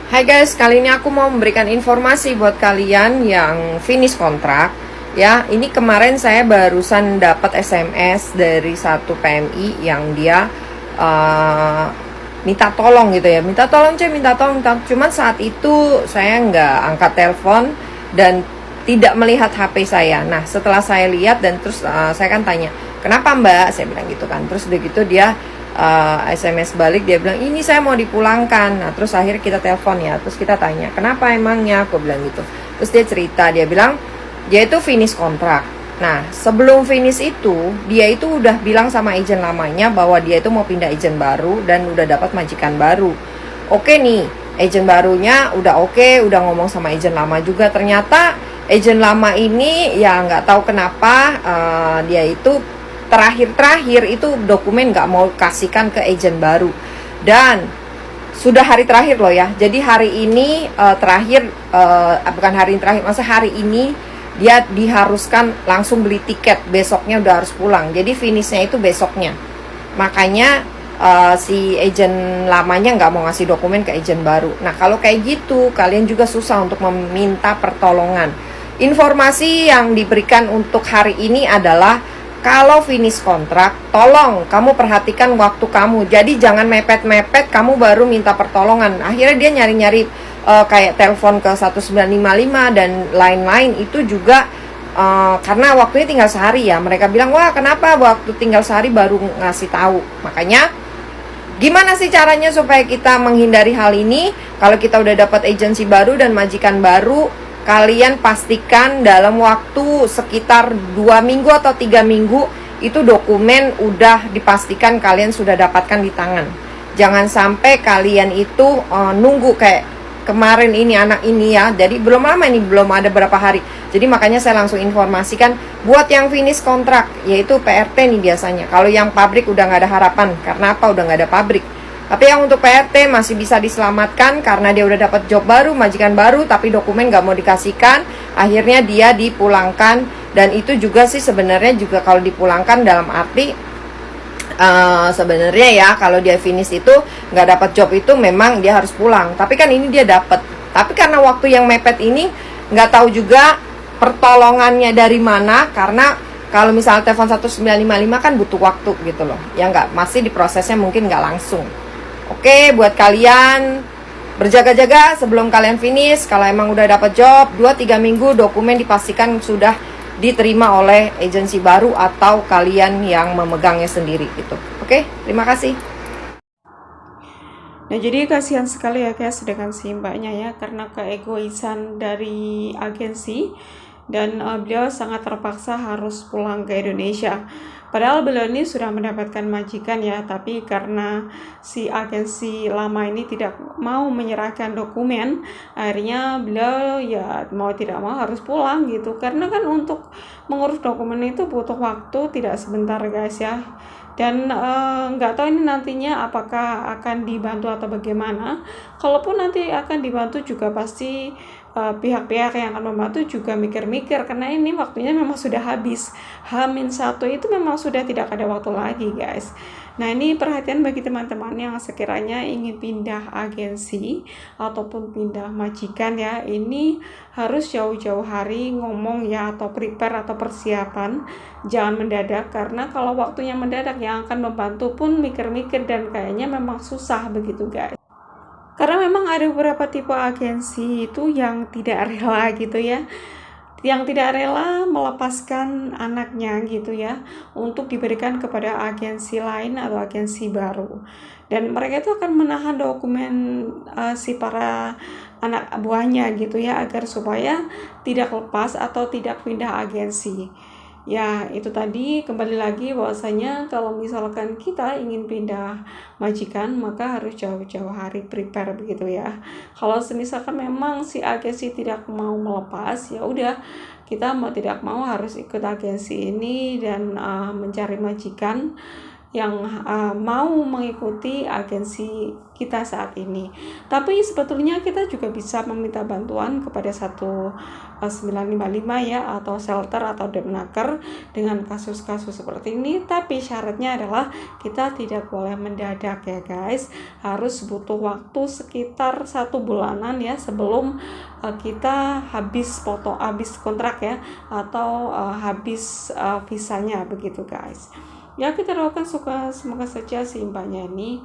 Hai guys, kali ini aku mau memberikan informasi buat kalian yang finish kontrak. Ya, ini kemarin saya barusan dapat SMS dari satu PMI yang dia minta tolong gitu ya. Minta tolong minta tolong. Cuman saat itu saya nggak angkat telepon dan tidak melihat HP saya. Nah, setelah saya lihat dan terus saya kan tanya, kenapa Mbak? Saya bilang gitu kan. Terus udah gitu dia SMS balik, dia bilang ini saya mau dipulangkan. Nah terus akhirnya kita telepon ya, terus kita tanya kenapa emangnya, aku bilang gitu. Terus dia cerita, dia bilang dia itu finish kontrak. Nah sebelum finish itu dia itu udah bilang sama agent lamanya bahwa dia itu mau pindah agent baru dan udah dapat majikan baru. Oke nih, agent barunya udah oke, udah ngomong sama agent lama juga. Ternyata agent lama ini ya nggak tahu kenapa dia itu terakhir itu dokumen nggak mau kasihkan ke agent baru. Dan sudah hari terakhir loh ya, jadi hari ini terakhir, bukan hari ini terakhir, maksudnya hari ini dia diharuskan langsung beli tiket, besoknya udah harus pulang, jadi finishnya itu besoknya. Makanya si agent lamanya nggak mau ngasih dokumen ke agent baru. Nah kalau kayak gitu kalian juga susah untuk meminta pertolongan. Informasi yang diberikan untuk hari ini adalah kalau finish kontrak, tolong kamu perhatikan waktu kamu. Jadi jangan mepet-mepet kamu baru minta pertolongan. Akhirnya dia nyari-nyari kayak telepon ke 1955 dan lain-lain. Itu juga karena waktunya tinggal sehari ya. Mereka bilang, wah kenapa waktu tinggal sehari baru ngasih tahu. Makanya gimana sih caranya supaya kita menghindari hal ini? Kalau kita udah dapat agensi baru dan majikan baru, kalian pastikan dalam waktu sekitar 2 minggu atau 3 minggu itu dokumen udah dipastikan kalian sudah dapatkan di tangan. Jangan sampai kalian itu nunggu kayak kemarin ini anak ini ya. Jadi belum lama ini, belum ada berapa hari. Jadi makanya saya langsung informasikan buat yang finish kontrak, yaitu PRT nih biasanya. Kalau yang pabrik udah nggak ada harapan, karena apa? Udah nggak ada pabrik. Tapi yang untuk PRT masih bisa diselamatkan karena dia udah dapat job baru, majikan baru, tapi dokumen nggak mau dikasihkan, akhirnya dia dipulangkan. Dan itu juga sih sebenarnya juga kalau dipulangkan dalam arti sebenarnya ya kalau dia finish itu nggak dapat job itu memang dia harus pulang. Tapi kan ini dia dapat. Tapi karena waktu yang mepet ini nggak tahu juga pertolongannya dari mana, karena kalau misalnya telepon 1955 kan butuh waktu gitu loh. Ya nggak, masih diprosesnya mungkin nggak langsung. Oke, buat kalian berjaga-jaga sebelum kalian finish. Kalau emang udah dapat job, 2-3 minggu dokumen dipastikan sudah diterima oleh agensi baru atau kalian yang memegangnya sendiri gitu. Oke, terima kasih. Nah jadi kasihan sekali ya guys dengan si mbaknya ya, karena keegoisan dari agensi dan beliau sangat terpaksa harus pulang ke Indonesia. Padahal beliau ini sudah mendapatkan majikan ya, tapi karena si agensi lama ini tidak mau menyerahkan dokumen, akhirnya beliau ya mau tidak mau harus pulang gitu. Karena kan untuk mengurus dokumen itu butuh waktu tidak sebentar guys ya. Dan nggak tahu ini nantinya apakah akan dibantu atau bagaimana. Kalaupun nanti akan dibantu juga pasti pihak-pihak yang akan membantu juga mikir-mikir, karena ini waktunya memang sudah habis. H-1 itu memang sudah tidak ada waktu lagi guys. Nah ini perhatian bagi teman-teman yang sekiranya ingin pindah agensi ataupun pindah majikan ya, ini harus jauh-jauh hari ngomong ya, atau prepare atau persiapan. Jangan mendadak, karena kalau waktunya mendadak yang akan membantu pun mikir-mikir dan kayaknya memang susah begitu guys. Karena memang ada beberapa tipe agensi itu yang tidak rela gitu ya, yang tidak rela melepaskan anaknya gitu ya untuk diberikan kepada agensi lain atau agensi baru, dan mereka itu akan menahan dokumen si para anak buahnya gitu ya, agar supaya tidak lepas atau tidak pindah agensi. Ya itu tadi, kembali lagi bahwasanya kalau misalkan kita ingin pindah majikan maka harus jauh-jauh hari prepare begitu ya. Kalau misalkan memang si agensi tidak mau melepas, ya udah kita mau tidak mau harus ikut agensi ini dan mencari majikan. yang mau mengikuti agensi kita saat ini. Tapi sebetulnya kita juga bisa meminta bantuan kepada 1955 ya, atau shelter atau Depnaker dengan kasus-kasus seperti ini. Tapi syaratnya adalah kita tidak boleh mendadak ya guys, harus butuh waktu sekitar 1 bulanan ya sebelum kita habis kontrak ya, atau habis visanya begitu guys. Ya, kita doakan semoga saja si mbaknya ini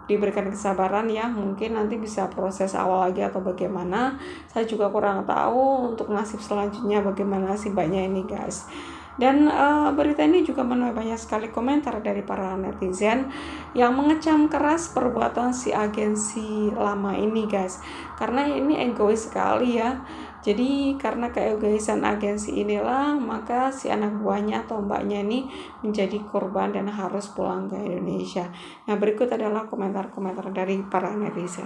diberikan kesabaran ya, mungkin nanti bisa proses awal lagi atau bagaimana, saya juga kurang tahu untuk nasib selanjutnya bagaimana si mbaknya ini guys. Dan berita ini juga menuai banyak sekali komentar dari para netizen yang mengecam keras perbuatan si agensi lama ini guys, karena ini egois sekali ya. Jadi karena keegoisan agensi inilah maka si anak buahnya atau mbaknya ini menjadi korban dan harus pulang ke Indonesia. Nah, berikut adalah komentar-komentar dari para netizen.